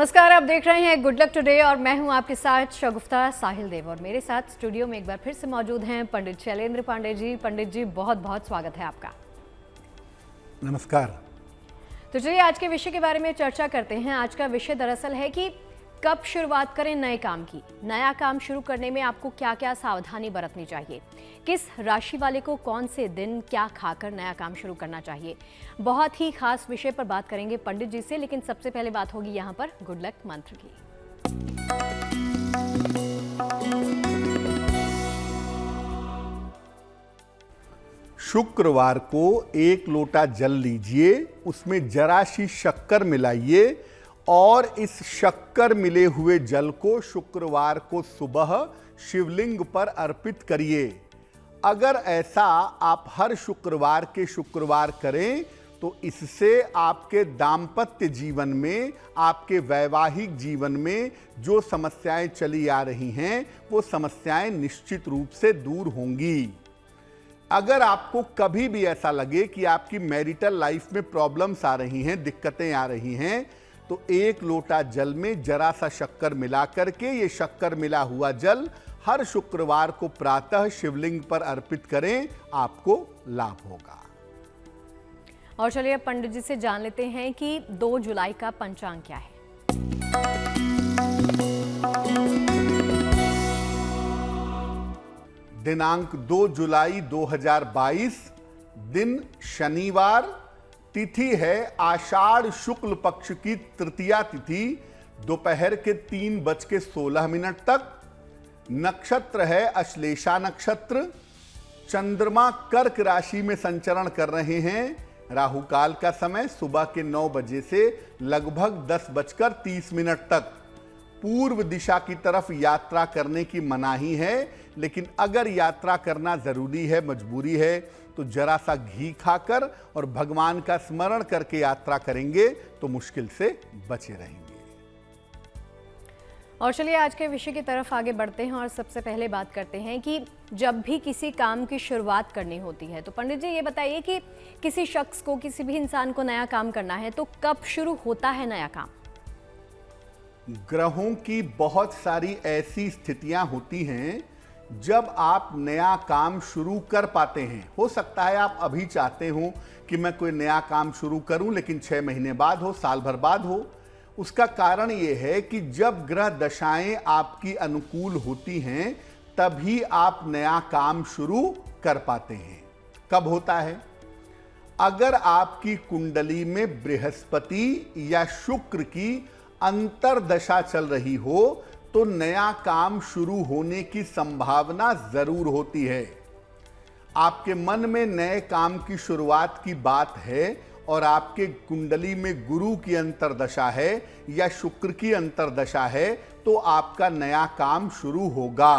नमस्कार, आप देख रहे हैं गुड लक टुडे और मैं हूं आपके साथ शगुफ्ता साहिल देव। और मेरे साथ स्टूडियो में एक बार फिर से मौजूद हैं पंडित शैलेंद्र पांडे जी। पंडित जी, बहुत बहुत स्वागत है आपका। नमस्कार। तो चलिए आज के विषय के बारे में चर्चा करते हैं। आज का विषय दरअसल है कि कब शुरुआत करें नए काम की। नया काम शुरू करने में आपको क्या क्या सावधानी बरतनी चाहिए, किस राशि वाले को कौन से दिन क्या खाकर नया काम शुरू करना चाहिए। बहुत ही खास विषय पर बात करेंगे पंडित जी से, लेकिन सबसे पहले बात होगी यहाँ पर गुड लक मंत्र की। शुक्रवार को 1 लोटा जल लीजिए, उसमें जरा सी शक्कर मिलाइए और इस शक्कर मिले हुए जल को शुक्रवार को सुबह शिवलिंग पर अर्पित करिए। अगर ऐसा आप हर शुक्रवार के शुक्रवार करें तो इससे आपके दाम्पत्य जीवन में, आपके वैवाहिक जीवन में जो समस्याएं चली आ रही हैं वो समस्याएं निश्चित रूप से दूर होंगी। अगर आपको कभी भी ऐसा लगे कि आपकी मैरिटल लाइफ में प्रॉब्लम्स आ रही हैं, दिक्कतें आ रही हैं, तो 1 लोटा जल में जरा सा शक्कर मिला करके ये शक्कर मिला हुआ जल हर शुक्रवार को प्रातः शिवलिंग पर अर्पित करें, आपको लाभ होगा। और चलिए अब पंडित जी से जान लेते हैं कि 2 जुलाई का पंचांग क्या है। दिनांक 2 जुलाई 2022, दिन शनिवार, तिथि है आषाढ़ शुक्ल पक्ष की तृतीया तिथि, दोपहर के 3:16 तक। नक्षत्र है अश्लेषा नक्षत्र। चंद्रमा कर्क राशि में संचरण कर रहे हैं। राहु काल का समय सुबह के 9 बजे से लगभग 10:30 तक। पूर्व दिशा की तरफ यात्रा करने की मनाही है, लेकिन अगर यात्रा करना जरूरी है, मजबूरी है, तो जरा सा घी खाकर और भगवान का स्मरण करके यात्रा करेंगे तो मुश्किल से बचे रहेंगे। और चलिए आज के विषय की तरफ आगे बढ़ते हैं और सबसे पहले बात करते हैं कि जब भी किसी काम की शुरुआत करनी होती है तो पंडित जी ये बताइए कि किसी शख्स को, किसी भी इंसान को नया काम करना है तो कब शुरू होता है नया काम। ग्रहों की बहुत सारी ऐसी स्थितियां होती हैं जब आप नया काम शुरू कर पाते हैं। हो सकता है आप अभी चाहते हो कि मैं कोई नया काम शुरू करूं, लेकिन 6 महीने बाद हो, साल भर बाद हो। उसका कारण यह है कि जब ग्रह दशाएं आपकी अनुकूल होती हैं तभी आप नया काम शुरू कर पाते हैं। कब होता है? अगर आपकी कुंडली में बृहस्पति या शुक्र की अंतर्दशा चल रही हो तो नया काम शुरू होने की संभावना जरूर होती है। आपके मन में नए काम की शुरुआत की बात है और आपके कुंडली में गुरु की अंतर्दशा है या शुक्र की अंतर्दशा है तो आपका नया काम शुरू होगा।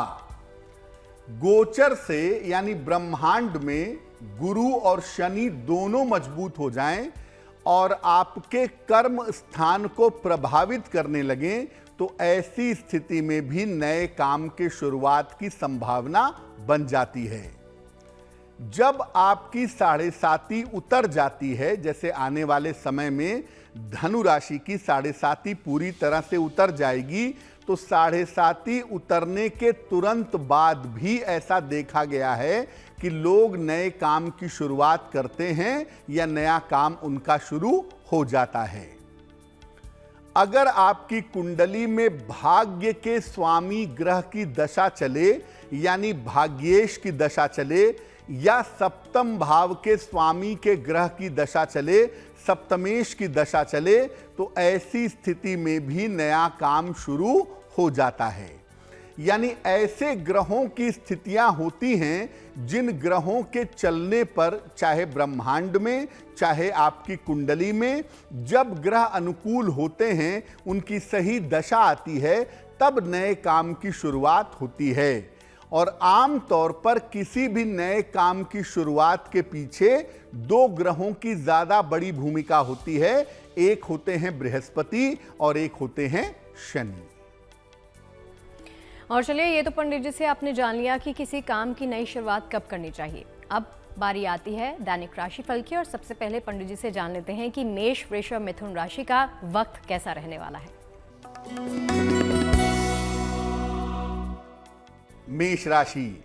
गोचर से यानी ब्रह्मांड में गुरु और शनि दोनों मजबूत हो जाएं और आपके कर्म स्थान को प्रभावित करने लगें तो ऐसी स्थिति में भी नए काम के शुरुआत की संभावना बन जाती है। जब आपकी 7.5 उतर जाती है, जैसे आने वाले समय में धनु राशि की 7.5 पूरी तरह से उतर जाएगी, तो 7.5 उतरने के तुरंत बाद भी ऐसा देखा गया है कि लोग नए काम की शुरुआत करते हैं या नया काम उनका शुरू हो जाता है। अगर आपकी कुंडली में भाग्य के स्वामी ग्रह की दशा चले, यानी भाग्येश की दशा चले, या सप्तम भाव के स्वामी के ग्रह की दशा चले, सप्तमेश की दशा चले, तो ऐसी स्थिति में भी नया काम शुरू हो जाता है। यानी ऐसे ग्रहों की स्थितियां होती हैं जिन ग्रहों के चलने पर, चाहे ब्रह्मांड में चाहे आपकी कुंडली में, जब ग्रह अनुकूल होते हैं, उनकी सही दशा आती है, तब नए काम की शुरुआत होती है। और आम तौर पर किसी भी नए काम की शुरुआत के पीछे 2 ग्रहों की ज्यादा बड़ी भूमिका होती है। एक होते हैं बृहस्पति और एक होते हैं शनि। और चलिए ये तो पंडित जी से आपने जान लिया कि किसी काम की नई शुरुआत कब करनी चाहिए। अब बारी आती है दैनिक राशिफल की और सबसे पहले पंडित जी से जान लेते हैं कि मेष, वृष और मिथुन राशि का वक्त कैसा रहने वाला है। मेष राशि,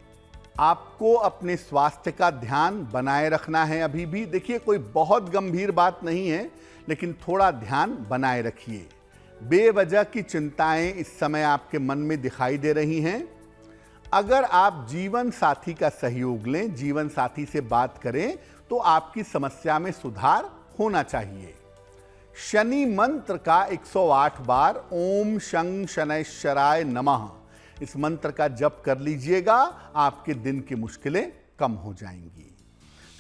आपको अपने स्वास्थ्य का ध्यान बनाए रखना है। अभी भी देखिए, कोई बहुत गंभीर बात नहीं है, लेकिन थोड़ा ध्यान बनाए रखिए। बेवजह की चिंताएं इस समय आपके मन में दिखाई दे रही हैं। अगर आप जीवन साथी का सहयोग लें, जीवन साथी से बात करें, तो आपकी समस्या में सुधार होना चाहिए। शनि मंत्र का 108 बार ओम शं शनैश्चराय नमः, इस मंत्र का जप कर लीजिएगा, आपके दिन की मुश्किलें कम हो जाएंगी।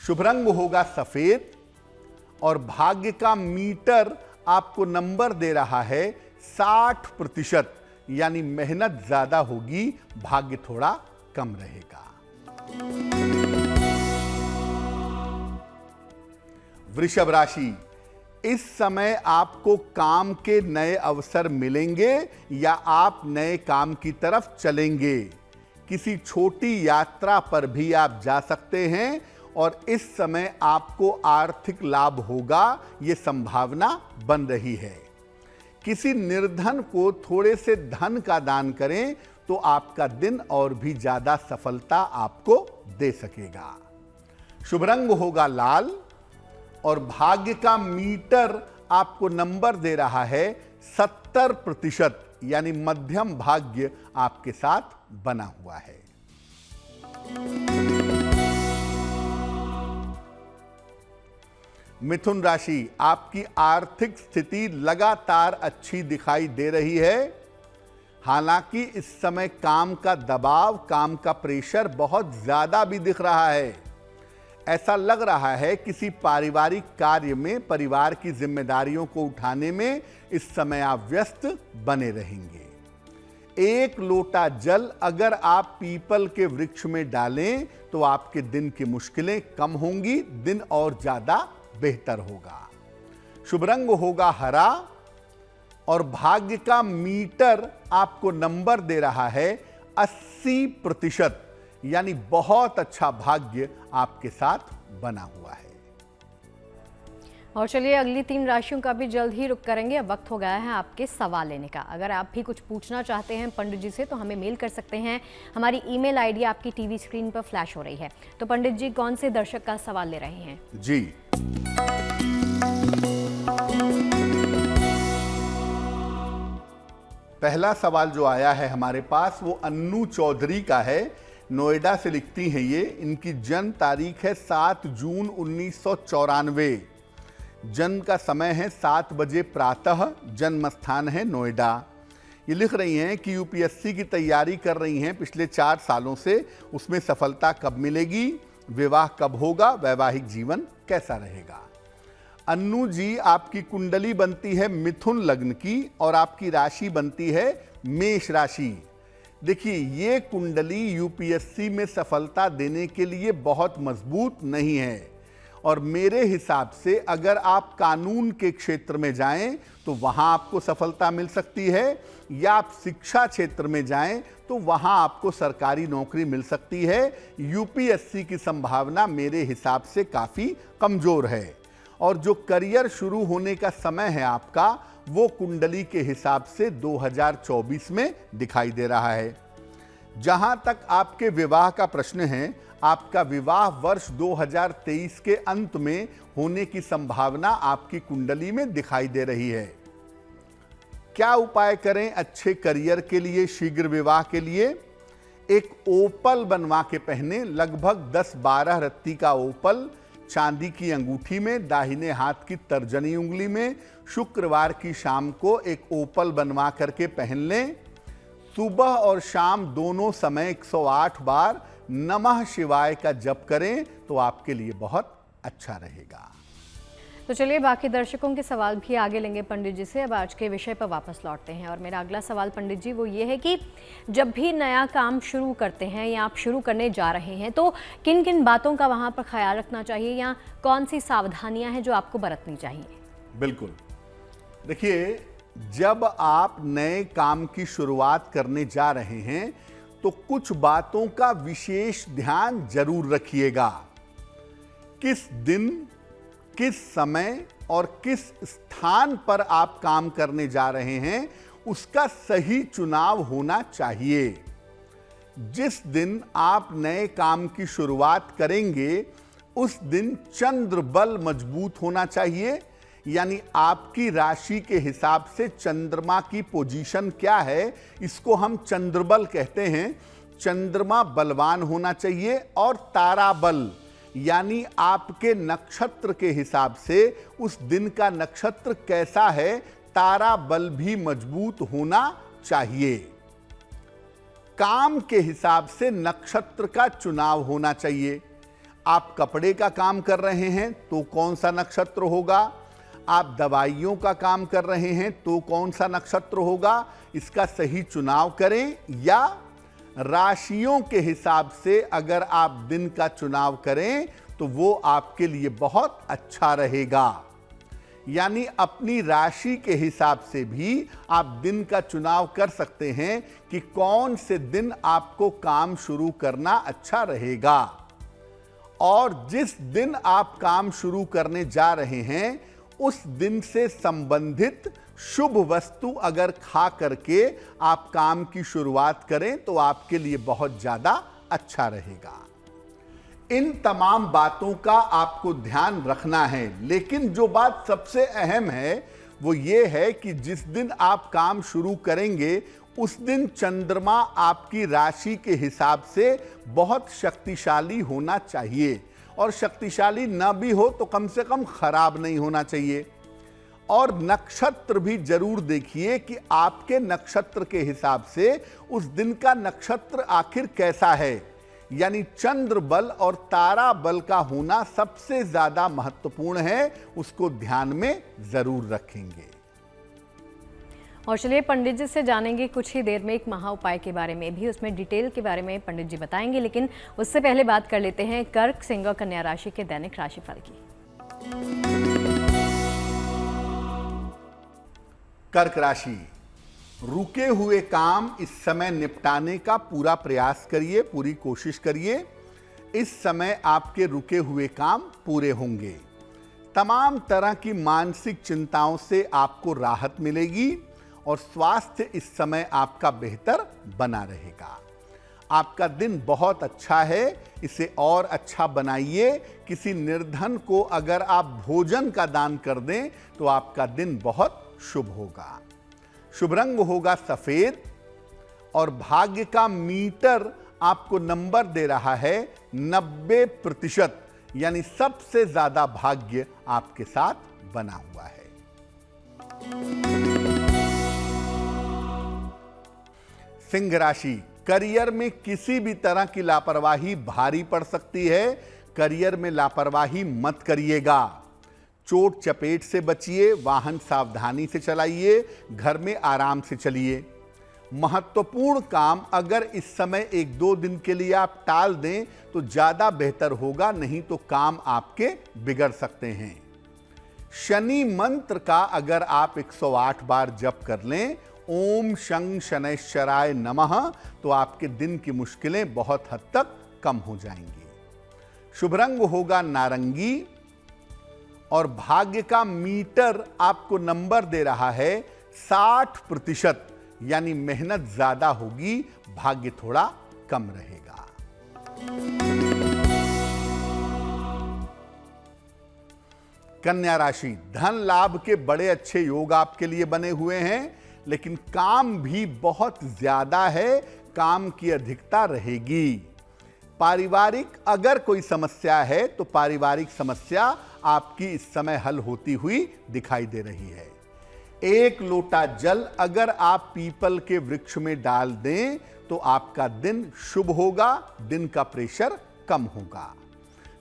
शुभ रंग होगा सफेद और भाग्य का मीटर आपको नंबर दे रहा है 60%, यानी मेहनत ज्यादा होगी, भाग्य थोड़ा कम रहेगा। वृषभ राशि, इस समय आपको काम के नए अवसर मिलेंगे या आप नए काम की तरफ चलेंगे। किसी छोटी यात्रा पर भी आप जा सकते हैं और इस समय आपको आर्थिक लाभ होगा, यह संभावना बन रही है। किसी निर्धन को थोड़े से धन का दान करें तो आपका दिन और भी ज्यादा सफलता आपको दे सकेगा। शुभ रंग होगा लाल और भाग्य का मीटर आपको नंबर दे रहा है 70%, यानी मध्यम भाग्य आपके साथ बना हुआ है। मिथुन राशि, आपकी आर्थिक स्थिति लगातार अच्छी दिखाई दे रही है। हालांकि इस समय काम का दबाव, काम का प्रेशर बहुत ज्यादा भी दिख रहा है। ऐसा लग रहा है किसी पारिवारिक कार्य में परिवार की जिम्मेदारियों को उठाने में इस समय आप व्यस्त बने रहेंगे। एक लोटा जल अगर आप पीपल के वृक्ष में डालें तो आपके दिन की मुश्किलें कम होंगी, दिन और ज्यादा बेहतर होगा। शुभ रंग होगा हरा और भाग्य का मीटर आपको नंबर दे रहा है 80%, यानी बहुत अच्छा भाग्य आपके साथ बना हुआ है। और चलिए अगली 3 राशियों का भी जल्द ही रुख करेंगे। अब वक्त हो गया है आपके सवाल लेने का। अगर आप भी कुछ पूछना चाहते हैं पंडित जी से तो हमें मेल कर सकते हैं। हमारी ईमेल आईडी आपकी टीवी स्क्रीन पर फ्लैश हो रही है। तो पंडित जी, कौन से दर्शक का सवाल ले रहे हैं? जी, पहला सवाल जो आया है हमारे पास वो अन्नू चौधरी का है। नोएडा से लिखती हैं ये। इनकी जन्म तारीख है 7 जून 1994। जन्म का समय है 7 बजे प्रातः। जन्म स्थान है नोएडा। ये लिख रही हैं कि यूपीएससी की तैयारी कर रही हैं पिछले 4 सालों से, उसमें सफलता कब मिलेगी, विवाह कब होगा, वैवाहिक जीवन कैसा रहेगा। अन्नू जी, आपकी कुंडली बनती है मिथुन लग्न की और आपकी राशि बनती है मेष राशि। देखिए, ये कुंडली यूपीएससी में सफलता देने के लिए बहुत मजबूत नहीं है और मेरे हिसाब से अगर आप कानून के क्षेत्र में जाएं तो वहां आपको सफलता मिल सकती है, या आप शिक्षा क्षेत्र में जाएं तो वहां आपको सरकारी नौकरी मिल सकती है। यूपीएससी की संभावना मेरे हिसाब से काफी कमजोर है और जो करियर शुरू होने का समय है आपका, वो कुंडली के हिसाब से 2024 में दिखाई दे रहा है। जहां तक आपके विवाह का प्रश्न है, आपका विवाह वर्ष 2023 के अंत में होने की संभावना आपकी कुंडली में दिखाई दे रही है। क्या उपाय करें अच्छे करियर के लिए, शीघ्र विवाह के लिए? एक ओपल बनवा के पहने, लगभग 10-12 रत्ती का ओपल चांदी की अंगूठी में, दाहिने हाथ की तर्जनी उंगली में, शुक्रवार की शाम को एक ओपल बनवा करके पहन लें। सुबह और शाम दोनों समय 108 बार नमः शिवाय का जप करें तो आपके लिए बहुत अच्छा रहेगा। तो चलिए बाकी दर्शकों के सवाल भी आगे लेंगे पंडित जी से। अब आज के विषय पर वापस लौटते हैं और मेरा अगला सवाल पंडित जी वो ये है कि जब भी नया काम शुरू करते हैं या आप शुरू करने जा रहे हैं तो किन किन बातों का वहाँ पर ख्याल रखना चाहिए या कौन सी सावधानियाँ हैं जो आपको बरतनी चाहिए? बिल्कुल, देखिए, जब आप नए काम की शुरुआत करने जा रहे हैं तो कुछ बातों का विशेष ध्यान जरूर रखिएगा। किस दिन, किस समय और किस स्थान पर आप काम करने जा रहे हैं, उसका सही चुनाव होना चाहिए। जिस दिन आप नए काम की शुरुआत करेंगे उस दिन चंद्र बल मजबूत होना चाहिए, यानी आपकी राशि के हिसाब से चंद्रमा की पोजीशन क्या है, इसको हम चंद्रबल कहते हैं। चंद्रमा बलवान होना चाहिए और तारा बल यानी आपके नक्षत्र के हिसाब से उस दिन का नक्षत्र कैसा है, तारा बल भी मजबूत होना चाहिए। काम के हिसाब से नक्षत्र का चुनाव होना चाहिए। आप कपड़े का काम कर रहे हैं तो कौन सा नक्षत्र होगा, आप दवाइयों का काम कर रहे हैं तो कौन सा नक्षत्र होगा, इसका सही चुनाव करें। या राशियों के हिसाब से अगर आप दिन का चुनाव करें तो वो आपके लिए बहुत अच्छा रहेगा। यानी अपनी राशि के हिसाब से भी आप दिन का चुनाव कर सकते हैं कि कौन से दिन आपको काम शुरू करना अच्छा रहेगा। और जिस दिन आप काम शुरू करने जा रहे हैं उस दिन से संबंधित शुभ वस्तु अगर खा करके आप काम की शुरुआत करें तो आपके लिए बहुत ज्यादा अच्छा रहेगा। इन तमाम बातों का आपको ध्यान रखना है, लेकिन जो बात सबसे अहम है वो ये है कि जिस दिन आप काम शुरू करेंगे उस दिन चंद्रमा आपकी राशि के हिसाब से बहुत शक्तिशाली होना चाहिए, और शक्तिशाली ना भी हो तो कम से कम खराब नहीं होना चाहिए। और नक्षत्र भी जरूर देखिए कि आपके नक्षत्र के हिसाब से उस दिन का नक्षत्र आखिर कैसा है, यानी चंद्र बल और तारा बल का होना सबसे ज्यादा महत्वपूर्ण है, उसको ध्यान में जरूर रखेंगे। और चलिए पंडित जी से जानेंगे कुछ ही देर में एक महा उपाय के बारे में भी, उसमें डिटेल के बारे में पंडित जी बताएंगे, लेकिन उससे पहले बात कर लेते हैं कर्क, सिंह और कन्या राशि के दैनिक राशिफल की। कर्क राशि, रुके हुए काम इस समय निपटाने का पूरा प्रयास करिए, पूरी कोशिश करिए। इस समय आपके रुके हुए काम पूरे होंगे। तमाम तरह की मानसिक चिंताओं से आपको राहत मिलेगी और स्वास्थ्य इस समय आपका बेहतर बना रहेगा। आपका दिन बहुत अच्छा है, इसे और अच्छा बनाइए। किसी निर्धन को अगर आप भोजन का दान कर दें तो आपका दिन बहुत शुभ होगा। शुभ रंग होगा सफेद और भाग्य का मीटर आपको नंबर दे रहा है 90%, यानी सबसे ज्यादा भाग्य आपके साथ बना हुआ है। सिंह राशि, करियर में किसी भी तरह की लापरवाही भारी पड़ सकती है। करियर में लापरवाही मत करिएगा। चोट चपेट से बचिए, वाहन सावधानी से चलाइए, घर में आराम से चलिए। महत्वपूर्ण काम अगर इस समय 1-2 दिन के लिए आप टाल दें तो ज्यादा बेहतर होगा, नहीं तो काम आपके बिगड़ सकते हैं। शनि मंत्र का अगर आप 108 बार जप कर लें, ओम शं शनैश्चराय नमः, तो आपके दिन की मुश्किलें बहुत हद तक कम हो जाएंगी। शुभ रंग होगा नारंगी और भाग्य का मीटर आपको नंबर दे रहा है 60%, यानी मेहनत ज्यादा होगी, भाग्य थोड़ा कम रहेगा। कन्या राशि, धन लाभ के बड़े अच्छे योग आपके लिए बने हुए हैं, लेकिन काम भी बहुत ज्यादा है, काम की अधिकता रहेगी। पारिवारिक अगर कोई समस्या है तो पारिवारिक समस्या आपकी इस समय हल होती हुई दिखाई दे रही है। 1 लोटा जल अगर आप पीपल के वृक्ष में डाल दें तो आपका दिन शुभ होगा, दिन का प्रेशर कम होगा।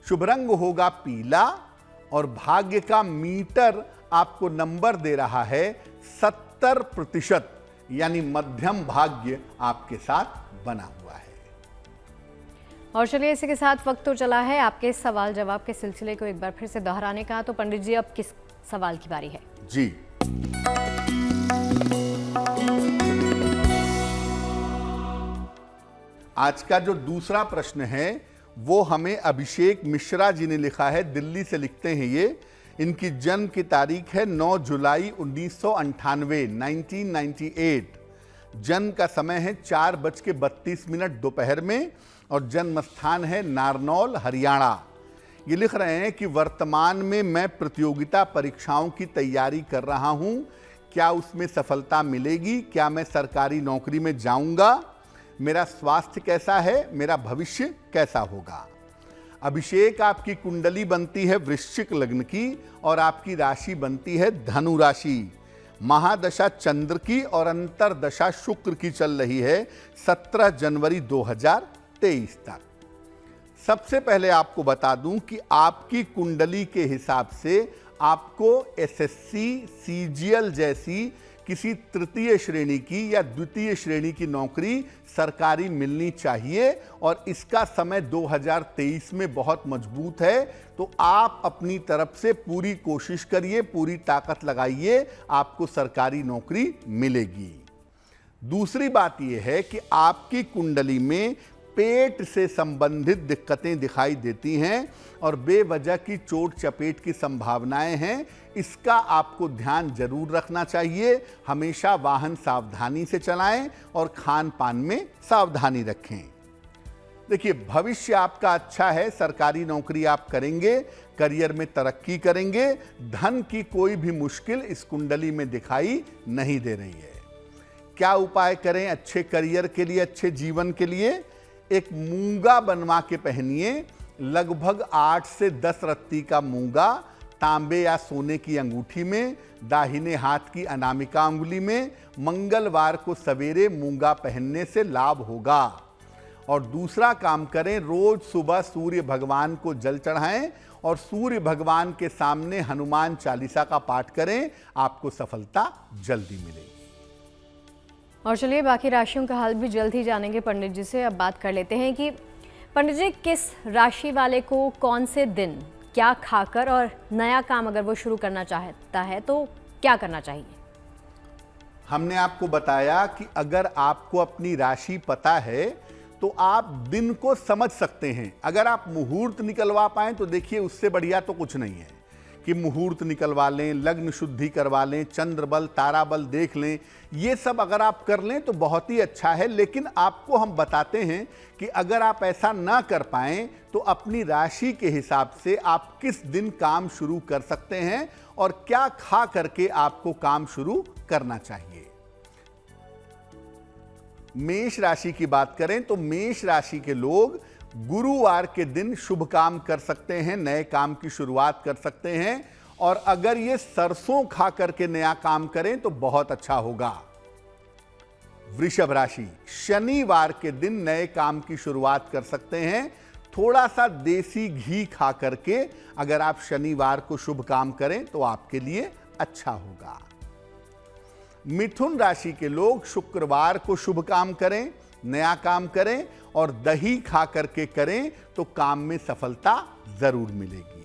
शुभ रंग होगा पीला और भाग्य का मीटर आपको नंबर दे रहा है 70%, यानी मध्यम भाग्य आपके साथ बना हुआ है। और चलिए इसी के साथ वक्त तो चला है आपके सवाल जवाब के सिलसिले को एक बार फिर से दोहराने का। तो पंडित जी, अब किस सवाल की बारी है? जी, आज का जो दूसरा प्रश्न है वो हमें अभिषेक मिश्रा जी ने लिखा है, दिल्ली से लिखते हैं इनकी जन्म की तारीख है 9 जुलाई 1998, 1998। जन्म का समय है 4:32 दोपहर में और जन्म स्थान है नारनौल, हरियाणा। ये लिख रहे हैं कि वर्तमान में मैं प्रतियोगिता परीक्षाओं की तैयारी कर रहा हूं, क्या उसमें सफलता मिलेगी, क्या मैं सरकारी नौकरी में जाऊंगा, मेरा स्वास्थ्य कैसा है, मेरा भविष्य कैसा होगा। अभिषेक, आपकी कुंडली बनती है वृश्चिक लग्न की और आपकी राशि बनती है धनु राशि। महादशा चंद्र की और अंतरदशा शुक्र की चल रही है 17 जनवरी 2023 तक। सबसे पहले आपको बता दूं कि आपकी कुंडली के हिसाब से आपको एसएससी, सीजीएल जैसी किसी तृतीय श्रेणी की या द्वितीय श्रेणी की नौकरी सरकारी मिलनी चाहिए और इसका समय 2023 में बहुत मजबूत है। तो आप अपनी तरफ से पूरी कोशिश करिए, पूरी ताकत लगाइए, आपको सरकारी नौकरी मिलेगी। दूसरी बात यह है कि आपकी कुंडली में पेट से संबंधित दिक्कतें दिखाई देती हैं और बेवजह की चोट चपेट की संभावनाएं हैं। इसका आपको ध्यान जरूर रखना चाहिए। हमेशा वाहन सावधानी से चलाएं और खान पान में सावधानी रखें। देखिए, भविष्य आपका अच्छा है, सरकारी नौकरी आप करेंगे, करियर में तरक्की करेंगे। धन की कोई भी मुश्किल इस कुंडली में दिखाई नहीं दे रही है। क्या उपाय करें अच्छे करियर के लिए, अच्छे जीवन के लिए? एक मूंगा बनवा के पहनिए। लगभग 8 से 10 रत्ती का मूंगा तांबे या सोने की अंगूठी में, दाहिने हाथ की अनामिका अंगुली में। मंगलवार को सवेरे मूंगा पहनने से लाभ होगा। और दूसरा काम करें, रोज सुबह सूर्य भगवान को जल चढ़ाएं और सूर्य भगवान के सामने हनुमान चालीसा का पाठ करें। आपको सफलता जल्दी मिलेगी। और चलिए बाकी राशियों का हाल भी जल्द ही जानेंगे पंडित जी से। अब बात कर लेते हैं कि पंडित जी, किस राशि वाले को कौन से दिन क्या खाकर और नया काम अगर वो शुरू करना चाहता है तो क्या करना चाहिए? हमने आपको बताया कि अगर आपको अपनी राशि पता है तो आप दिन को समझ सकते हैं। अगर आप मुहूर्त निकलवा पाएं तो देखिए, उससे बढ़िया तो कुछ नहीं है कि मुहूर्त निकलवा लें, लग्न शुद्धि करवा लें, चंद्र बल, तारा बल देख लें। ये सब अगर आप कर लें तो बहुत ही अच्छा है। लेकिन आपको हम बताते हैं कि अगर आप ऐसा ना कर पाएं तो अपनी राशि के हिसाब से आप किस दिन काम शुरू कर सकते हैं और क्या खा करके आपको काम शुरू करना चाहिए। मेष राशि की बात करें तो मेष राशि के लोग गुरुवार के दिन शुभ काम कर सकते हैं, नए काम की शुरुआत कर सकते हैं। और अगर ये सरसों खा करके नया काम करें तो बहुत अच्छा होगा। वृषभ राशि, शनिवार के दिन नए काम की शुरुआत कर सकते हैं। थोड़ा सा देसी घी खा करके अगर आप शनिवार को शुभ काम करें तो आपके लिए अच्छा होगा। मिथुन राशि के लोग शुक्रवार को शुभ काम करें, नया काम करें और दही खा करके करें तो काम में सफलता जरूर मिलेगी।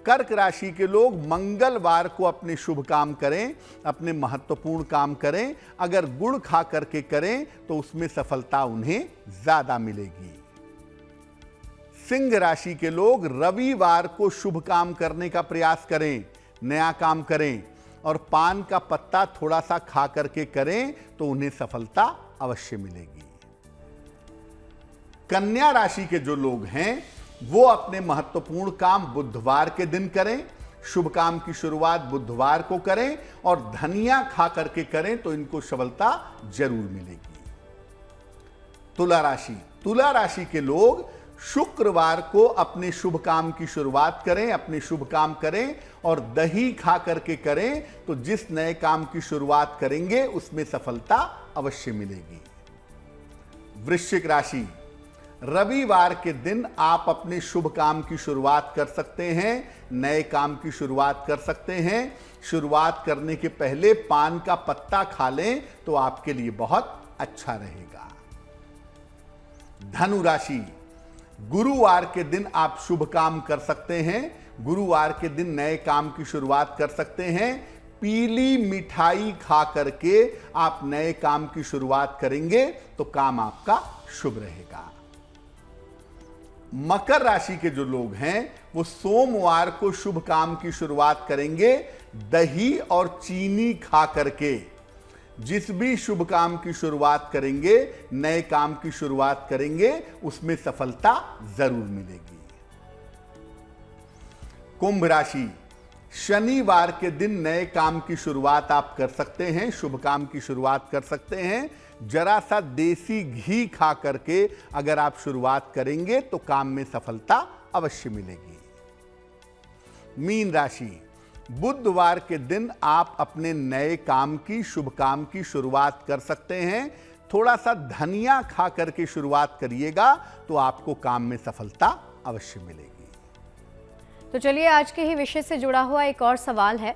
कर्क राशि के लोग मंगलवार को अपने शुभ काम करें, अपने महत्वपूर्ण काम करें। अगर गुड़ खा करके करें तो उसमें सफलता उन्हें ज्यादा मिलेगी। सिंह राशि के लोग रविवार को शुभ काम करने का प्रयास करें, नया काम करें और पान का पत्ता थोड़ा सा खा करके करें तो उन्हें सफलता अवश्य मिलेगी। कन्या राशि के जो लोग हैं वो अपने महत्वपूर्ण काम बुधवार के दिन करें, शुभ काम की शुरुआत बुधवार को करें और धनिया खा करके करें तो इनको सफलता जरूर मिलेगी। तुला राशि के लोग शुक्रवार को अपने शुभ काम की शुरुआत करें, अपने शुभ काम करें और दही खा करके करें तो जिस नए काम की शुरुआत करेंगे उसमें सफलता अवश्य मिलेगी। वृश्चिक राशि, रविवार के दिन आप अपने शुभ काम की शुरुआत कर सकते हैं, नए काम की शुरुआत कर सकते हैं। शुरुआत करने के पहले पान का पत्ता खा लें तो आपके लिए बहुत अच्छा रहेगा। धनु राशि, गुरुवार के दिन आप शुभ काम कर सकते हैं, गुरुवार के दिन नए काम की शुरुआत कर सकते हैं। पीली मिठाई खा करके आप नए काम की शुरुआत करेंगे तो काम आपका शुभ रहेगा। मकर राशि के जो लोग हैं वो सोमवार को शुभ काम की शुरुआत करेंगे दही और चीनी खा करके। जिस भी शुभ काम की शुरुआत करेंगे, नए काम की शुरुआत करेंगे, उसमें सफलता जरूर मिलेगी। कुंभ राशि, शनिवार के दिन नए काम की शुरुआत आप कर सकते हैं, शुभ काम की शुरुआत कर सकते हैं। जरा सा देसी घी खा करके अगर आप शुरुआत करेंगे तो काम में सफलता अवश्य मिलेगी। मीन राशि, बुधवार के दिन आप अपने नए काम की, शुभ काम की शुरुआत कर सकते हैं। थोड़ा सा धनिया खा करके शुरुआत करिएगा तो आपको काम में सफलता अवश्य मिलेगी। तो चलिए, आज के ही विषय से जुड़ा हुआ एक और सवाल है।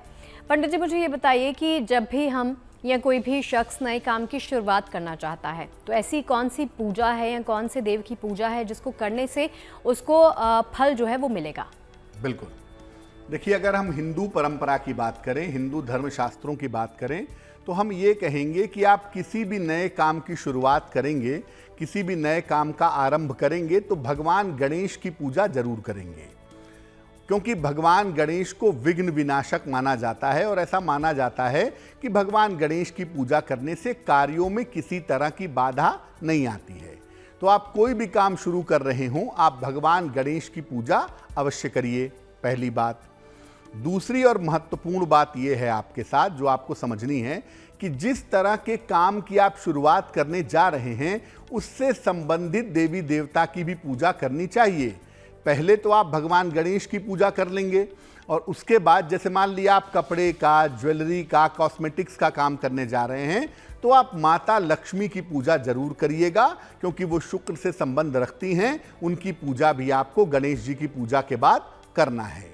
पंडित जी, मुझे ये बताइए कि जब भी हम या कोई भी शख्स नए काम की शुरुआत करना चाहता है तो ऐसी कौन सी पूजा है या कौन से देव की पूजा है जिसको करने से उसको फल जो है वो मिलेगा? बिल्कुल, देखिए, अगर हम हिंदू परंपरा की बात करें, हिंदू धर्मशास्त्रों की बात करें, तो हम ये कहेंगे कि आप किसी भी नए काम की शुरुआत करेंगे, किसी भी नए काम का आरंभ करेंगे तो भगवान गणेश की पूजा जरूर करेंगे, क्योंकि भगवान गणेश को विघ्न विनाशक माना जाता है और ऐसा माना जाता है कि भगवान गणेश की पूजा करने से कार्यों में किसी तरह की बाधा नहीं आती है। तो आप कोई भी काम शुरू कर रहे हों, आप भगवान गणेश की पूजा अवश्य करिए, पहली बात। दूसरी और महत्वपूर्ण बात यह है आपके साथ, जो आपको समझनी है, कि जिस तरह के काम की आप शुरुआत करने जा रहे हैं उससे संबंधित देवी देवता की भी पूजा करनी चाहिए। पहले तो आप भगवान गणेश की पूजा कर लेंगे और उसके बाद, जैसे मान लिया आप कपड़े का, ज्वेलरी का, कॉस्मेटिक्स का काम करने जा रहे हैं, तो आप माता लक्ष्मी की पूजा जरूर करिएगा, क्योंकि वो शुक्र से संबंध रखती हैं। उनकी पूजा भी आपको गणेश जी की पूजा के बाद करना है।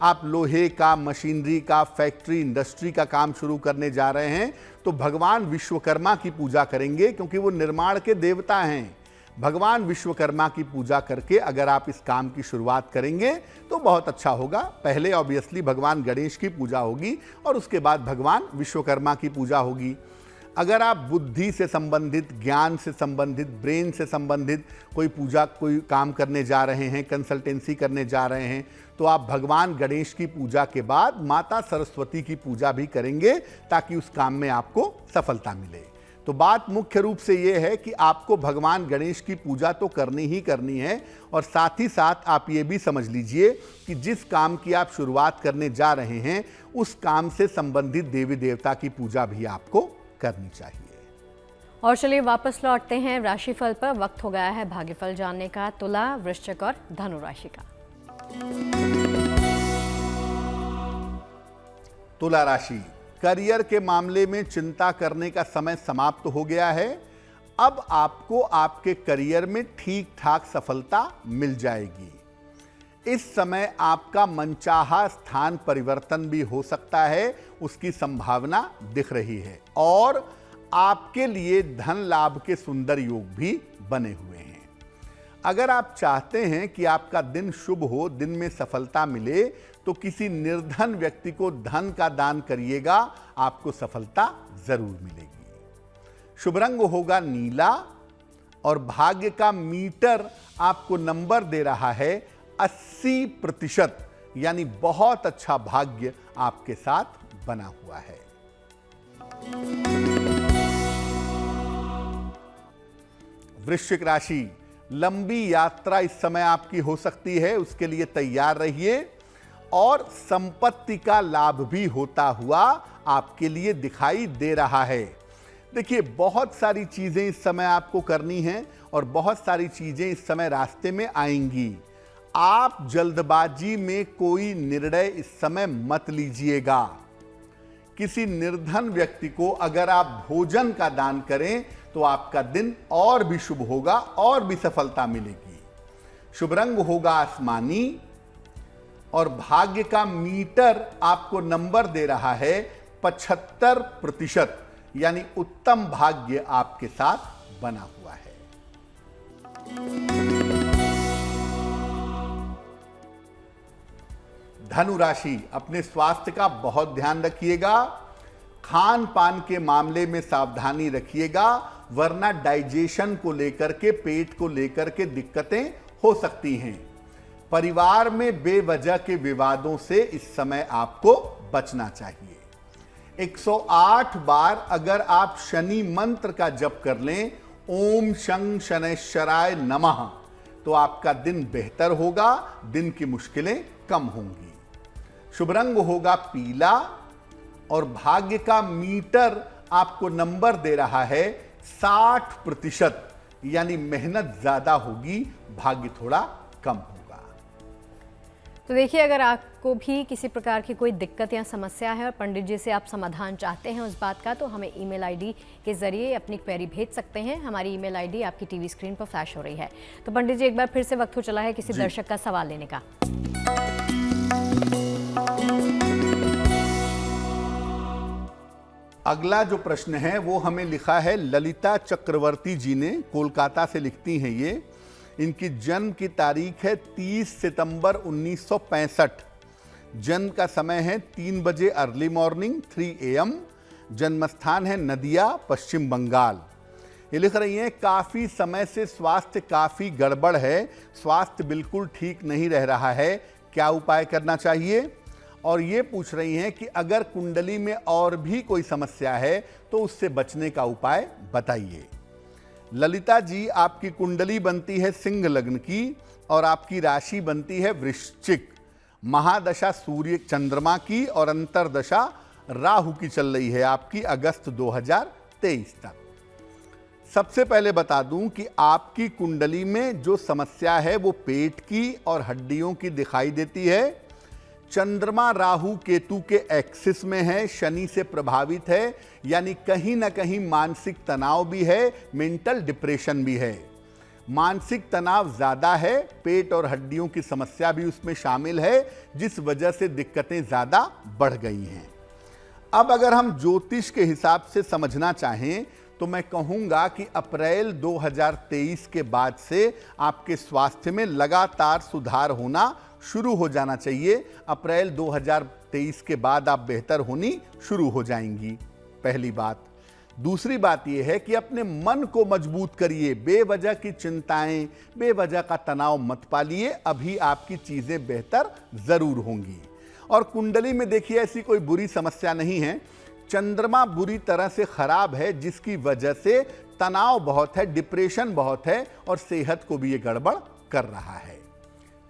आप लोहे का, मशीनरी का, फैक्ट्री, इंडस्ट्री का काम शुरू करने जा रहे हैं तो भगवान विश्वकर्मा की पूजा करेंगे, क्योंकि वो निर्माण के देवता हैं। भगवान विश्वकर्मा की पूजा करके अगर आप इस काम की शुरुआत करेंगे तो बहुत अच्छा होगा। पहले ऑब्वियसली भगवान गणेश की पूजा होगी और उसके बाद भगवान विश्वकर्मा की पूजा होगी। अगर आप बुद्धि से संबंधित, ज्ञान से संबंधित, ब्रेन से संबंधित कोई पूजा, कोई काम करने जा रहे हैं, कंसल्टेंसी करने जा रहे हैं, तो आप भगवान गणेश की पूजा के बाद माता सरस्वती की पूजा भी करेंगे, ताकि उस काम में आपको सफलता मिले। तो बात मुख्य रूप से ये है कि आपको भगवान गणेश की पूजा तो करनी ही करनी है, और साथ ही साथ आप ये भी समझ लीजिए कि जिस काम की आप शुरुआत करने जा रहे हैं उस काम से संबंधित देवी देवता की पूजा भी आपको करनी चाहिए। और चलिए वापस लौटते हैं राशिफल पर। वक्त हो गया है भाग्यफल जानने का, तुला, वृश्चिक और धनु राशि का। तुला राशि, करियर के मामले में चिंता करने का समय समाप्त हो गया है। अब आपको आपके करियर में ठीक ठाक सफलता मिल जाएगी। इस समय आपका मनचाहा स्थान परिवर्तन भी हो सकता है, उसकी संभावना दिख रही है, और आपके लिए धन लाभ के सुंदर योग भी बने हुए हैं। अगर आप चाहते हैं कि आपका दिन शुभ हो, दिन में सफलता मिले, तो किसी निर्धन व्यक्ति को धन का दान करिएगा, आपको सफलता जरूर मिलेगी। शुभ रंग होगा नीला और भाग्य का मीटर आपको नंबर दे रहा है 80%, यानी बहुत अच्छा भाग्य आपके साथ बना हुआ है। वृश्चिक राशि, लंबी यात्रा इस समय आपकी हो सकती है, उसके लिए तैयार रहिए, और संपत्ति का लाभ भी होता हुआ आपके लिए दिखाई दे रहा है। देखिए, बहुत सारी चीजें इस समय आपको करनी हैं और बहुत सारी चीजें इस समय रास्ते में आएंगी। आप जल्दबाजी में कोई निर्णय इस समय मत लीजिएगा। किसी निर्धन व्यक्ति को अगर आप भोजन का दान करें तो आपका दिन और भी शुभ होगा और भी सफलता मिलेगी। शुभ रंग होगा आसमानी और भाग्य का मीटर आपको नंबर दे रहा है 75%, यानी उत्तम भाग्य आपके साथ बना हुआ है। धनु राशि, अपने स्वास्थ्य का बहुत ध्यान रखिएगा। खान पान के मामले में सावधानी रखिएगा, वरना डाइजेशन को लेकर के, पेट को लेकर के दिक्कतें हो सकती हैं। परिवार में बेवजह के विवादों से इस समय आपको बचना चाहिए। 108 बार अगर आप शनि मंत्र का जप कर लें, ओम शं शनैश्चराय नमः, तो आपका दिन बेहतर होगा, दिन की मुश्किलें कम होंगी। शुभ रंग होगा पीला और भाग्य का मीटर आपको नंबर दे रहा है 60%, यानी मेहनत ज्यादा होगी, भाग्य थोड़ा कम होगा। तो देखिए, अगर आपको भी किसी प्रकार की कोई दिक्कत या समस्या है और पंडित जी से आप समाधान चाहते हैं उस बात का, तो हमें ईमेल आईडी के जरिए अपनी क्वेरी भेज सकते हैं। हमारी ईमेल आईडी आपकी टीवी स्क्रीन पर फ्लैश हो रही है। तो पंडित जी, एक बार फिर से वक्त हो चला है किसी दर्शक का सवाल लेने का। अगला जो प्रश्न है वो हमें लिखा है ललिता चक्रवर्ती जी ने, कोलकाता से लिखती हैं ये। इनकी जन्म की तारीख है 30 सितंबर 1965। जन्म का समय है 3 बजे अर्ली मॉर्निंग 3 AM। जन्म स्थान है नदिया, पश्चिम बंगाल। ये लिख रही हैं काफ़ी समय से स्वास्थ्य काफ़ी गड़बड़ है, स्वास्थ्य बिल्कुल ठीक नहीं रह रहा है, क्या उपाय करना चाहिए? और ये पूछ रही हैं कि अगर कुंडली में और भी कोई समस्या है तो उससे बचने का उपाय बताइए। ललिता जी, आपकी कुंडली बनती है सिंह लग्न की और आपकी राशि बनती है वृश्चिक। महादशा सूर्य चंद्रमा की और अंतरदशा राहु की चल रही है आपकी अगस्त 2023 तक। सबसे पहले बता दूं कि आपकी कुंडली में जो समस्या है वो पेट की और हड्डियों की दिखाई देती है। चंद्रमा राहु केतु के एक्सिस में है, शनि से प्रभावित है, यानी कहीं ना कहीं मानसिक तनाव भी है, मेंटल डिप्रेशन भी है। मानसिक तनाव ज्यादा है, पेट और हड्डियों की समस्या भी उसमें शामिल है, जिस वजह से दिक्कतें ज्यादा बढ़ गई हैं। अब अगर हम ज्योतिष के हिसाब से समझना चाहें तो मैं कहूंगा कि अप्रैल 2023 के बाद से आपके स्वास्थ्य में लगातार सुधार होना शुरू हो जाना चाहिए। अप्रैल 2023 के बाद आप बेहतर होनी शुरू हो जाएंगी, पहली बात। दूसरी बात यह है कि अपने मन को मजबूत करिए, बेवजह की चिंताएं, बेवजह का तनाव मत पालिए, अभी आपकी चीजें बेहतर जरूर होंगी। और कुंडली में देखिए ऐसी कोई बुरी समस्या नहीं है, चंद्रमा बुरी तरह से खराब है, जिसकी वजह से तनाव बहुत है, डिप्रेशन बहुत है और सेहत को भी ये गड़बड़ कर रहा है।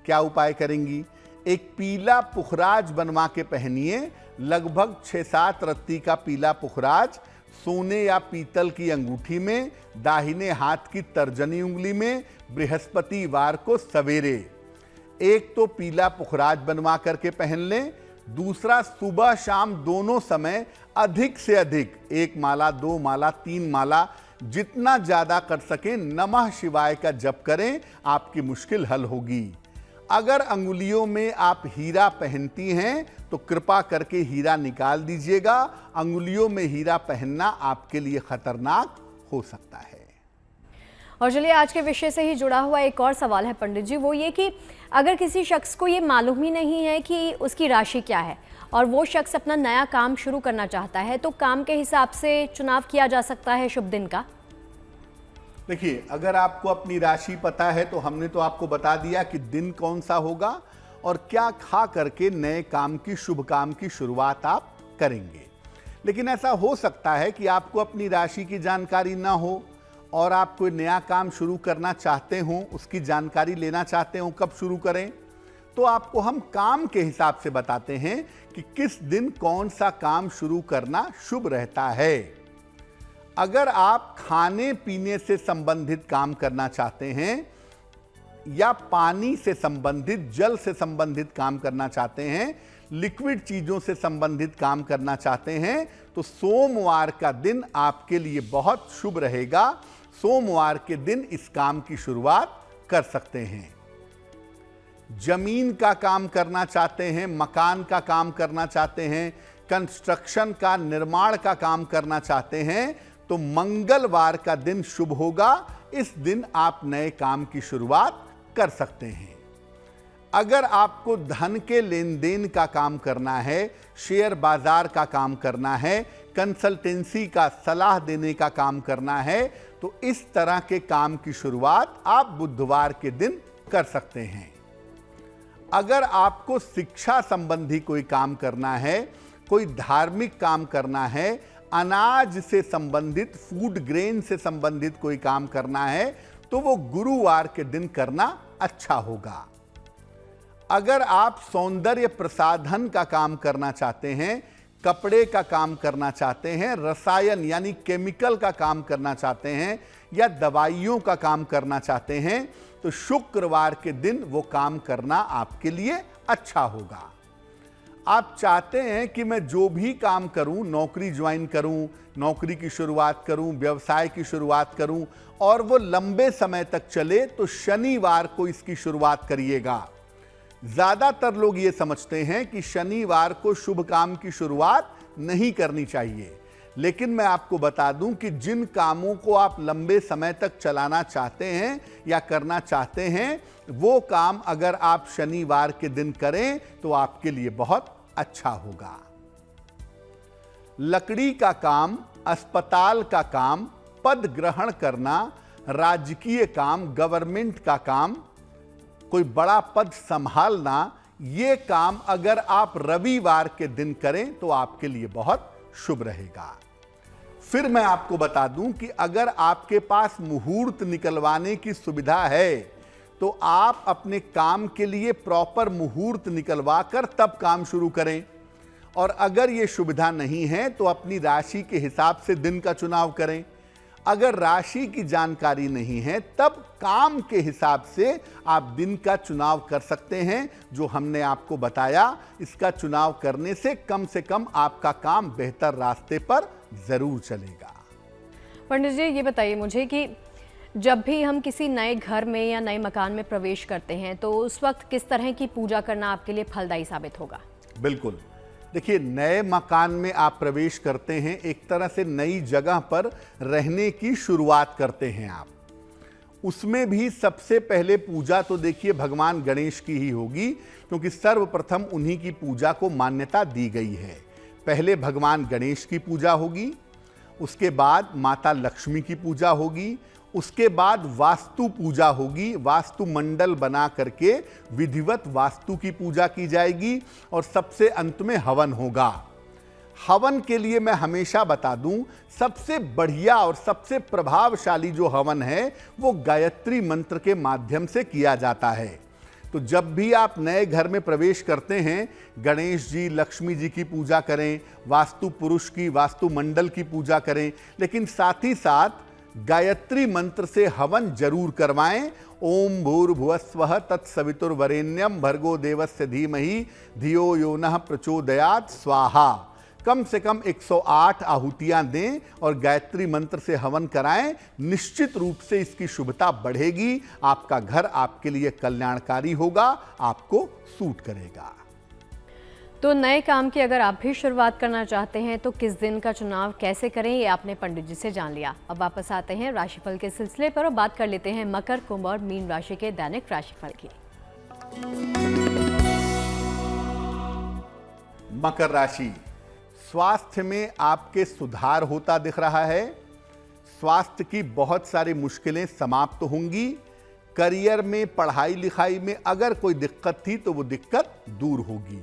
क्या उपाय करेंगी? एक पीला पुखराज बनवा के पहनिए, लगभग 6-7 रत्ती का पीला पुखराज सोने या पीतल की अंगूठी में, दाहिने हाथ की तर्जनी उंगली में, बृहस्पतिवार को सवेरे। एक तो पीला पुखराज बनवा करके पहन लें, दूसरा सुबह शाम दोनों समय अधिक से अधिक 1 माला, 2 माला, 3 माला, जितना ज्यादा कर सकें नमः शिवाय का जप करें, आपकी मुश्किल हल होगी। अगर अंगुलियों में आप हीरा पहनती हैं तो कृपा करके हीरा निकाल दीजिएगा, अंगुलियों में हीरा पहनना आपके लिए खतरनाक हो सकता है। और चलिए, आज के विषय से ही जुड़ा हुआ एक और सवाल है पंडित जी, वो ये कि अगर किसी शख्स को ये मालूम ही नहीं है कि उसकी राशि क्या है और वो शख्स अपना नया काम शुरू करना चाहता है, तो काम के हिसाब से चुनाव किया जा सकता है शुभ दिन का? देखिए, अगर आपको अपनी राशि पता है तो हमने तो आपको बता दिया कि दिन कौन सा होगा और क्या खा करके नए काम की, शुभ काम की शुरुआत आप करेंगे। लेकिन ऐसा हो सकता है कि आपको अपनी राशि की जानकारी ना हो और आप कोई नया काम शुरू करना चाहते हो, उसकी जानकारी लेना चाहते हो कब शुरू करें, तो आपको हम काम के हिसाब से बताते हैं कि किस दिन कौन सा काम शुरू करना शुभ रहता है। अगर आप खाने पीने से संबंधित काम करना चाहते हैं या पानी से संबंधित, जल से संबंधित काम करना चाहते हैं, लिक्विड चीजों से संबंधित काम करना चाहते हैं, तो सोमवार का दिन आपके लिए बहुत शुभ रहेगा। सोमवार के दिन इस काम की शुरुआत कर सकते हैं। जमीन का काम करना चाहते हैं, मकान का काम करना चाहते हैं, कंस्ट्रक्शन का, निर्माण का काम करना चाहते हैं, तो मंगलवार का दिन शुभ होगा। इस दिन आप नए काम की शुरुआत कर सकते हैं। अगर आपको धन के लेन देन का काम करना है, शेयर बाजार का काम करना है, कंसल्टेंसी का, सलाह देने का काम करना है, तो इस तरह के काम की शुरुआत आप बुधवार के दिन कर सकते हैं। अगर आपको शिक्षा संबंधी कोई काम करना है, कोई धार्मिक काम करना है, अनाज से संबंधित, फूड ग्रेन से संबंधित कोई काम करना है, तो वो गुरुवार के दिन करना अच्छा होगा। अगर आप सौंदर्य प्रसाधन का काम करना चाहते हैं, कपड़े का काम करना चाहते हैं, रसायन यानी केमिकल का काम करना चाहते हैं, या दवाइयों का काम करना चाहते हैं, तो शुक्रवार के दिन वो काम करना आपके लिए अच्छा होगा। आप चाहते हैं कि मैं जो भी काम करूं, नौकरी ज्वाइन करूं, नौकरी की शुरुआत करूं, व्यवसाय की शुरुआत करूं और वो लंबे समय तक चले, तो शनिवार को इसकी शुरुआत करिएगा। ज्यादातर लोग ये समझते हैं कि शनिवार को शुभ काम की शुरुआत नहीं करनी चाहिए, लेकिन मैं आपको बता दूं कि जिन कामों को आप लंबे समय तक चलाना चाहते हैं या करना चाहते हैं, वो काम अगर आप शनिवार के दिन करें तो आपके लिए बहुत अच्छा होगा। लकड़ी का काम, अस्पताल का काम, पद ग्रहण करना, राजकीय काम, गवर्नमेंट का काम, कोई बड़ा पद संभालना, ये काम अगर आप रविवार के दिन करें तो आपके लिए बहुत शुभ रहेगा। फिर मैं आपको बता दूं कि अगर आपके पास मुहूर्त निकलवाने की सुविधा है तो आप अपने काम के लिए प्रॉपर मुहूर्त निकलवा कर तब काम शुरू करें, और अगर ये सुविधा नहीं है तो अपनी राशि के हिसाब से दिन का चुनाव करें। अगर राशि की जानकारी नहीं है तब काम के हिसाब से आप दिन का चुनाव कर सकते हैं, जो हमने आपको बताया। इसका चुनाव करने से कम आपका काम बेहतर रास्ते पर जरूर चलेगा। पंडित जी, ये बताइए मुझे कि जब भी हम किसी नए घर में या नए मकान में प्रवेश करते हैं तो उस वक्त किस तरह की पूजा करना आपके लिए फलदायी साबित होगा? बिल्कुल, देखिए, नए मकान में आप प्रवेश करते हैं, एक तरह से नई जगह पर रहने की शुरुआत करते हैं आप। उसमें भी सबसे पहले पूजा तो देखिए भगवान गणेश की ही होगी, क्योंकि सर्वप्रथम उन्हीं की पूजा को मान्यता दी गई है। पहले भगवान गणेश की पूजा होगी, उसके बाद माता लक्ष्मी की पूजा होगी, उसके बाद वास्तु पूजा होगी। वास्तु मंडल बना करके विधिवत वास्तु की पूजा की जाएगी, और सबसे अंत में हवन होगा। हवन के लिए मैं हमेशा बता दूं, सबसे बढ़िया और सबसे प्रभावशाली जो हवन है वो गायत्री मंत्र के माध्यम से किया जाता है। तो जब भी आप नए घर में प्रवेश करते हैं, गणेश जी, लक्ष्मी जी की पूजा करें, वास्तु पुरुष की, वास्तु मंडल की पूजा करें, लेकिन साथ ही साथ गायत्री मंत्र से हवन जरूर करवाएं। ओम भूर्भुवस्वः तत्सवितुर्वरेण्यम भर्गो देवस्य धीमहि धियो यो नः प्रचोदयात् स्वाहा। कम से कम 108 आहुतियां दें और गायत्री मंत्र से हवन कराएं। निश्चित रूप से इसकी शुभता बढ़ेगी, आपका घर आपके लिए कल्याणकारी होगा, आपको सूट करेगा। तो नए काम की अगर आप भी शुरुआत करना चाहते हैं तो किस दिन का चुनाव कैसे करें, ये आपने पंडित जी से जान लिया। अब वापस आते हैं राशिफल के सिलसिले पर और बात कर लेते हैं मकर, कुंभ और मीन राशि के दैनिक राशिफल की। मकर राशि, स्वास्थ्य में आपके सुधार होता दिख रहा है। स्वास्थ्य की बहुत सारी मुश्किलें समाप्त होंगी। करियर में, पढ़ाई लिखाई में अगर कोई दिक्कत थी तो वो दिक्कत दूर होगी।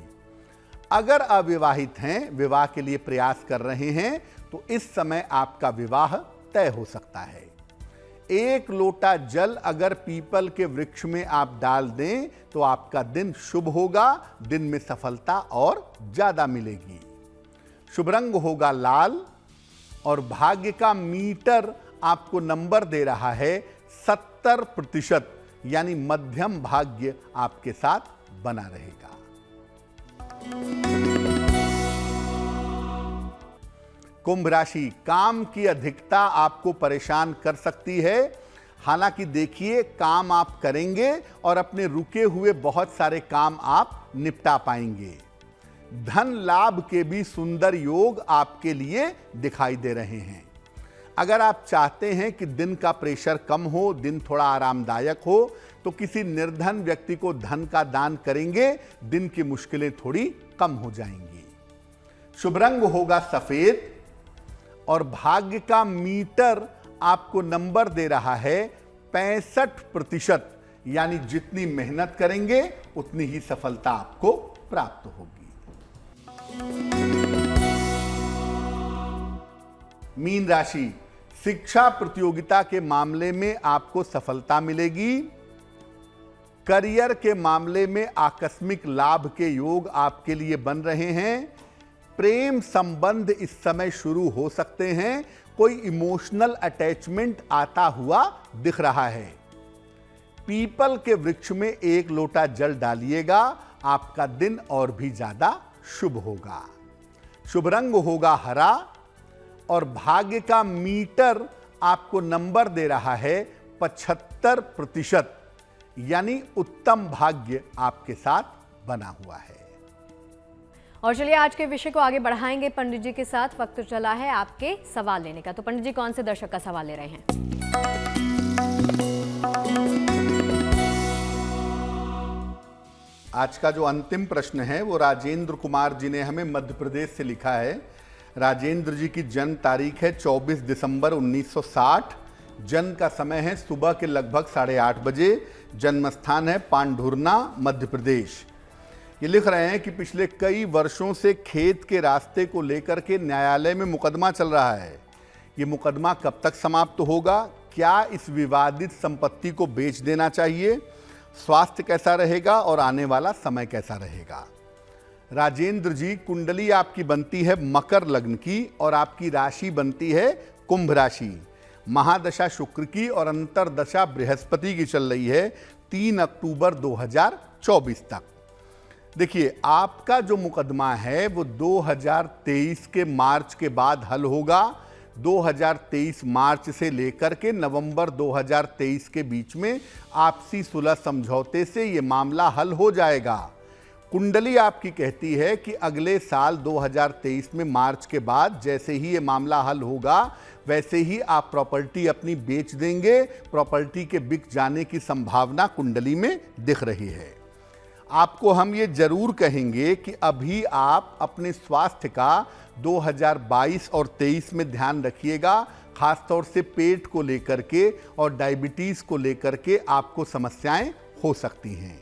अगर अविवाहित हैं, विवाह के लिए प्रयास कर रहे हैं, तो इस समय आपका विवाह तय हो सकता है। 1 लोटा जल अगर पीपल के वृक्ष में आप डाल दें तो आपका दिन शुभ होगा, दिन में सफलता और ज्यादा मिलेगी। शुभ रंग होगा लाल, और भाग्य का मीटर आपको नंबर दे रहा है 70%, यानी मध्यम भाग्य आपके साथ बना रहेगा। कुंभ राशि, काम की अधिकता आपको परेशान कर सकती है। हालांकि देखिए, काम आप करेंगे और अपने रुके हुए बहुत सारे काम आप निपटा पाएंगे। धन लाभ के भी सुंदर योग आपके लिए दिखाई दे रहे हैं। अगर आप चाहते हैं कि दिन का प्रेशर कम हो, दिन थोड़ा आरामदायक हो, तो किसी निर्धन व्यक्ति को धन का दान करेंगे, दिन की मुश्किलें थोड़ी कम हो जाएंगी। शुभ रंग होगा सफेद, और भाग्य का मीटर आपको नंबर दे रहा है 65%, यानी जितनी मेहनत करेंगे उतनी ही सफलता आपको प्राप्त होगी। मीन राशि, शिक्षा प्रतियोगिता के मामले में आपको सफलता मिलेगी। करियर के मामले में आकस्मिक लाभ के योग आपके लिए बन रहे हैं। प्रेम संबंध इस समय शुरू हो सकते हैं। कोई इमोशनल अटैचमेंट आता हुआ दिख रहा है। पीपल के वृक्ष में 1 लोटा जल डालिएगा, आपका दिन और भी ज्यादा शुभ होगा। शुभ रंग होगा हरा और भाग्य का मीटर आपको नंबर दे रहा है 75%, यानी उत्तम भाग्य आपके साथ बना हुआ है। और चलिए आज के विषय को आगे बढ़ाएंगे पंडित जी के साथ। वक्त चला है आपके सवाल लेने का। तो पंडित जी कौन से दर्शक का सवाल ले रहे हैं? आज का जो अंतिम प्रश्न है वो राजेंद्र कुमार जी ने हमें मध्य प्रदेश से लिखा है। राजेंद्र जी की जन्म तारीख है 24 दिसंबर 1960। जन्म का समय है सुबह के लगभग 8:30 बजे। जन्म स्थान है पांढुरना, मध्य प्रदेश। ये लिख रहे हैं कि पिछले कई वर्षों से खेत के रास्ते को लेकर के न्यायालय में मुकदमा चल रहा है। ये मुकदमा कब तक समाप्त होगा? क्या इस विवादित संपत्ति को बेच देना चाहिए? स्वास्थ्य कैसा रहेगा और आने वाला समय कैसा रहेगा? राजेंद्र जी, कुंडली आपकी बनती है मकर लग्न की और आपकी राशि बनती है कुंभ राशि। महादशा शुक्र की और अंतरदशा बृहस्पति की चल रही है 3 अक्टूबर 2024 तक। देखिए, आपका जो मुकदमा है वो 2023 के मार्च के बाद हल होगा। 2023 मार्च से लेकर के नवंबर 2023 के बीच में आपसी सुलह समझौते से ये मामला हल हो जाएगा। कुंडली आपकी कहती है कि अगले साल 2023 में मार्च के बाद जैसे ही ये मामला हल होगा वैसे ही आप प्रॉपर्टी अपनी बेच देंगे। प्रॉपर्टी के बिक जाने की संभावना कुंडली में दिख रही है। आपको हम ये जरूर कहेंगे कि अभी आप अपने स्वास्थ्य का 2022 और 23 में ध्यान रखिएगा। खासतौर से पेट को लेकर के और डायबिटीज को लेकर के आपको समस्याएं हो सकती हैं।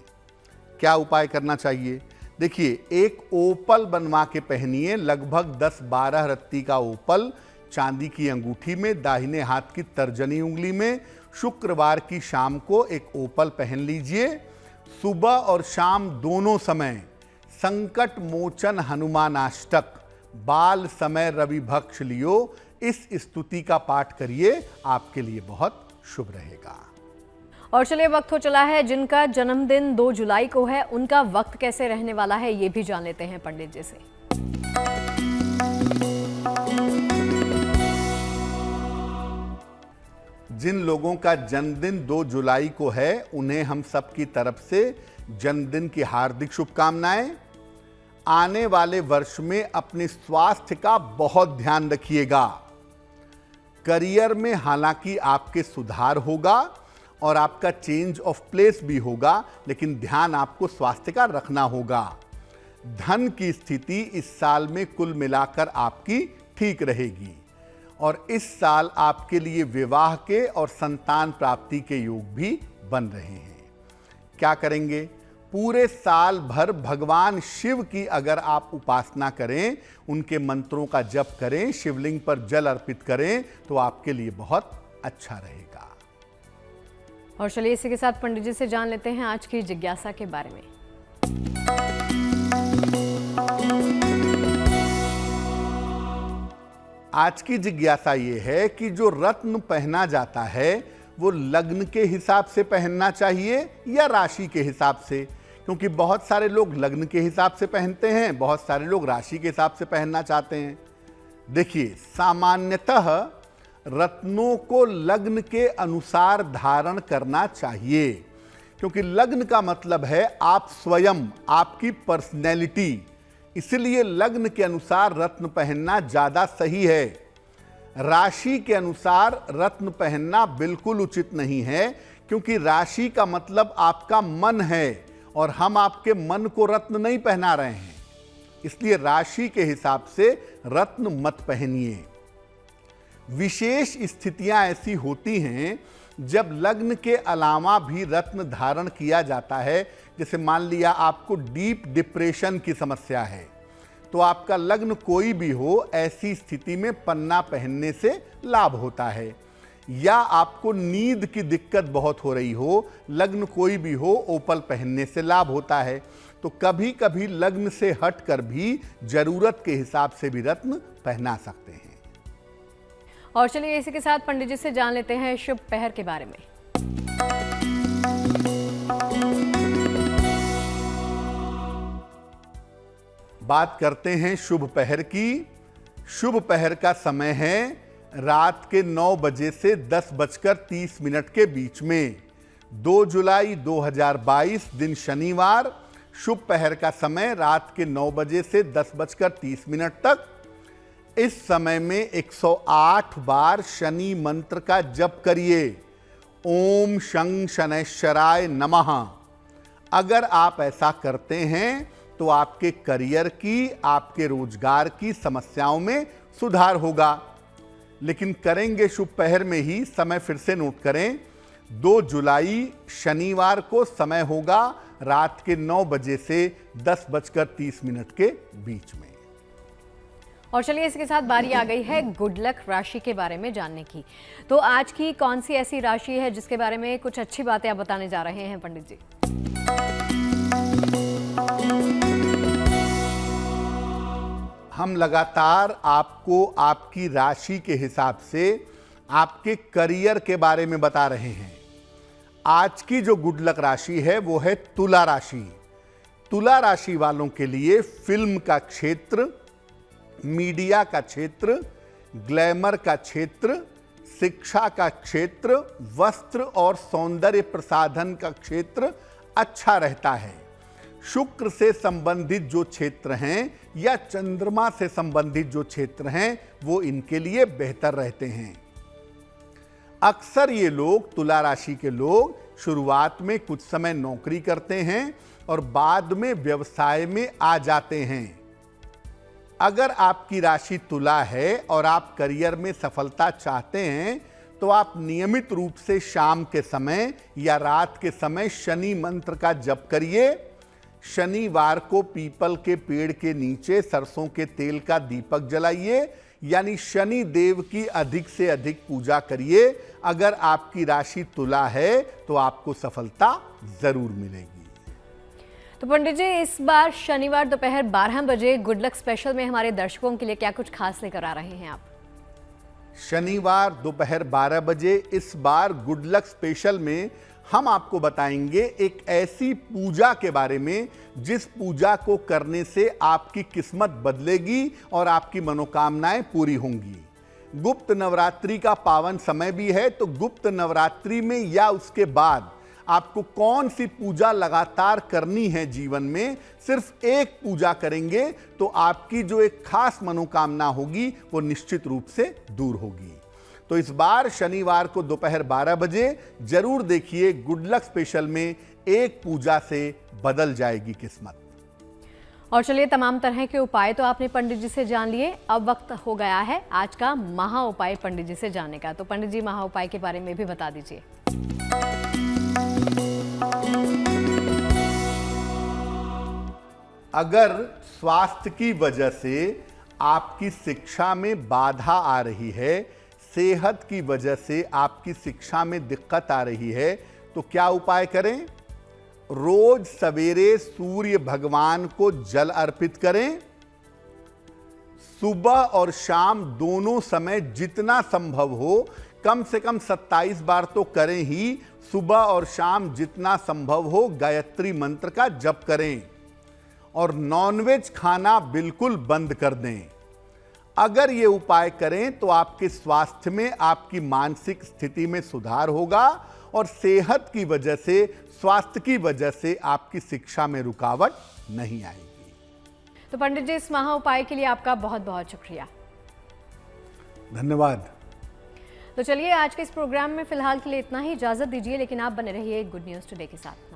क्या उपाय करना चाहिए? देखिए, एक ओपल बनवा के पहनिए, लगभग 10-12 रत्ती का ओपल चांदी की अंगूठी में, दाहिने हाथ की तर्जनी उंगली में। शुक्रवार की शाम को एक ओपल पहन लीजिए। सुबह और शाम दोनों समय संकट मोचन हनुमानाष्टक, बाल समय रवि भक्ष लियो, इस स्तुति का पाठ करिए, आपके लिए बहुत शुभ रहेगा। और चलिए वक्त हो चला है जिनका जन्मदिन 2 जुलाई को है, उनका वक्त कैसे रहने वाला है ये भी जान लेते हैं पंडित जी से। जिन लोगों का जन्मदिन 2 जुलाई को है उन्हें हम सबकी तरफ से जन्मदिन की हार्दिक शुभकामनाएं। आने वाले वर्ष में अपने स्वास्थ्य का बहुत ध्यान रखिएगा। करियर में हालांकि आपके सुधार होगा और आपका चेंज ऑफ प्लेस भी होगा, लेकिन ध्यान आपको स्वास्थ्य का रखना होगा। धन की स्थिति इस साल में कुल मिलाकर आपकी ठीक रहेगी और इस साल आपके लिए विवाह के और संतान प्राप्ति के योग भी बन रहे हैं। क्या करेंगे? पूरे साल भर भगवान शिव की अगर आप उपासना करें, उनके मंत्रों का जप करें, शिवलिंग पर जल अर्पित करें तो आपके लिए बहुत अच्छा रहेगा। और चलिए इसी के साथ पंडित जी से जान लेते हैं आज की जिज्ञासा के बारे में। आज की जिज्ञासा ये है कि जो रत्न पहना जाता है वो लग्न के हिसाब से पहनना चाहिए या राशि के हिसाब से? क्योंकि बहुत सारे लोग लग्न के हिसाब से पहनते हैं, बहुत सारे लोग राशि के हिसाब से पहनना चाहते हैं। देखिए, सामान्यतः रत्नों को लग्न के अनुसार धारण करना चाहिए, क्योंकि लग्न का मतलब है आप स्वयं, आपकी पर्सनैलिटी। इसलिए लग्न के अनुसार रत्न पहनना ज्यादा सही है। राशि के अनुसार रत्न पहनना बिल्कुल उचित नहीं है, क्योंकि राशि का मतलब आपका मन है और हम आपके मन को रत्न नहीं पहना रहे हैं। इसलिए राशि के हिसाब से रत्न मत पहनिए। विशेष स्थितियां ऐसी होती हैं जब लग्न के अलावा भी रत्न धारण किया जाता है, जैसे मान लिया आपको डीप डिप्रेशन की समस्या है, तो आपका लग्न कोई भी हो, ऐसी स्थिति में पन्ना पहनने से लाभ होता है। या आपको नींद की दिक्कत बहुत हो रही हो, लग्न कोई भी हो, ओपल पहनने से लाभ होता है। तो कभी कभी लग्न से हटकर भी जरूरत के हिसाब से भी रत्न पहना सकते हैं। और चलिए इसी के साथ पंडित जी से जान लेते हैं शुभ पहर के बारे में। बात करते हैं शुभ पहर की। शुभ पहर का समय है रात के 9 बजे से 10:30 के बीच में। 2 जुलाई 2022 दिन शनिवार। शुभ पहर का समय रात के 9 बजे से 10:30 तक। इस समय में 108 बार शनि मंत्र का जप करिए। ओम शं शनैश्चराय नमः। अगर आप ऐसा करते हैं तो आपके करियर की, आपके रोजगार की समस्याओं में सुधार होगा। लेकिन करेंगे शुभ पहर में ही। समय फिर से नोट करें, 2 जुलाई शनिवार को समय होगा रात के 9 बजे से 10:30 के बीच में। और चलिए इसके साथ बारी आ गई है गुड लक राशि के बारे में जानने की। तो आज की कौन सी ऐसी राशि है जिसके बारे में कुछ अच्छी बातें आप बताने जा रहे हैं पंडित जी? हम लगातार आपको आपकी राशि के हिसाब से आपके करियर के बारे में बता रहे हैं। आज की जो गुड लक राशि है वो है तुला राशि। तुला राशि वालों के लिए फिल्म का क्षेत्र, मीडिया का क्षेत्र, ग्लैमर का क्षेत्र, शिक्षा का क्षेत्र, वस्त्र और सौंदर्य प्रसाधन का क्षेत्र अच्छा रहता है। शुक्र से संबंधित जो क्षेत्र हैं या चंद्रमा से संबंधित जो क्षेत्र हैं वो इनके लिए बेहतर रहते हैं। अक्सर ये लोग, तुला राशि के लोग, शुरुआत में कुछ समय नौकरी करते हैं और बाद में व्यवसाय में आ जाते हैं। अगर आपकी राशि तुला है और आप करियर में सफलता चाहते हैं तो आप नियमित रूप से शाम के समय या रात के समय शनि मंत्र का जप करिए। शनिवार को पीपल के पेड़ के नीचे सरसों के तेल का दीपक जलाइए, यानी शनि देव की अधिक से अधिक पूजा करिए। अगर आपकी राशि तुला है तो आपको सफलता जरूर मिलेगी। तो पंडित जी, इस बार शनिवार दोपहर 12 बजे गुड लक स्पेशल में हमारे दर्शकों के लिए क्या कुछ खास लेकर आ रहे हैं आप? शनिवार दोपहर 12 बजे इस बार गुड लक स्पेशल में हम आपको बताएंगे एक ऐसी पूजा के बारे में जिस पूजा को करने से आपकी किस्मत बदलेगी और आपकी मनोकामनाएं पूरी होंगी। गुप्त नवरात्रि का पावन समय भी है, तो गुप्त नवरात्रि में या उसके बाद आपको कौन सी पूजा लगातार करनी है जीवन में, सिर्फ एक पूजा करेंगे तो आपकी जो एक खास मनोकामना होगी वो निश्चित रूप से दूर होगी। तो इस बार शनिवार को दोपहर 12 बजे जरूर देखिए। गुड लक स्पेशल में एक पूजा से बदल जाएगी किस्मत। और चलिए, तमाम तरह के उपाय तो आपने पंडित जी से जान लिए। अब वक्त हो गया है आज का महा उपाय पंडित जी से जानने का। तो पंडित जी, महा उपाय के बारे में भी बता दीजिए। अगर स्वास्थ्य की वजह से आपकी शिक्षा में बाधा आ रही है, सेहत की वजह से आपकी शिक्षा में दिक्कत आ रही है, तो क्या उपाय करें? रोज सवेरे सूर्य भगवान को जल अर्पित करें। सुबह और शाम दोनों समय जितना संभव हो, कम से कम 27 बार तो करें ही। सुबह और शाम जितना संभव हो गायत्री मंत्र का जप करें और नॉनवेज खाना बिल्कुल बंद कर दें। अगर ये उपाय करें तो आपके स्वास्थ्य में, आपकी मानसिक स्थिति में सुधार होगा और सेहत की वजह से, स्वास्थ्य की वजह से आपकी शिक्षा में रुकावट नहीं आएगी। तो पंडित जी, इस महा उपाय के लिए आपका बहुत बहुत शुक्रिया। धन्यवाद। तो चलिए, आज के इस प्रोग्राम में फिलहाल के लिए इतना ही। इजाजत दीजिए, लेकिन आप बने रहिए गुड न्यूज टुडे के साथ।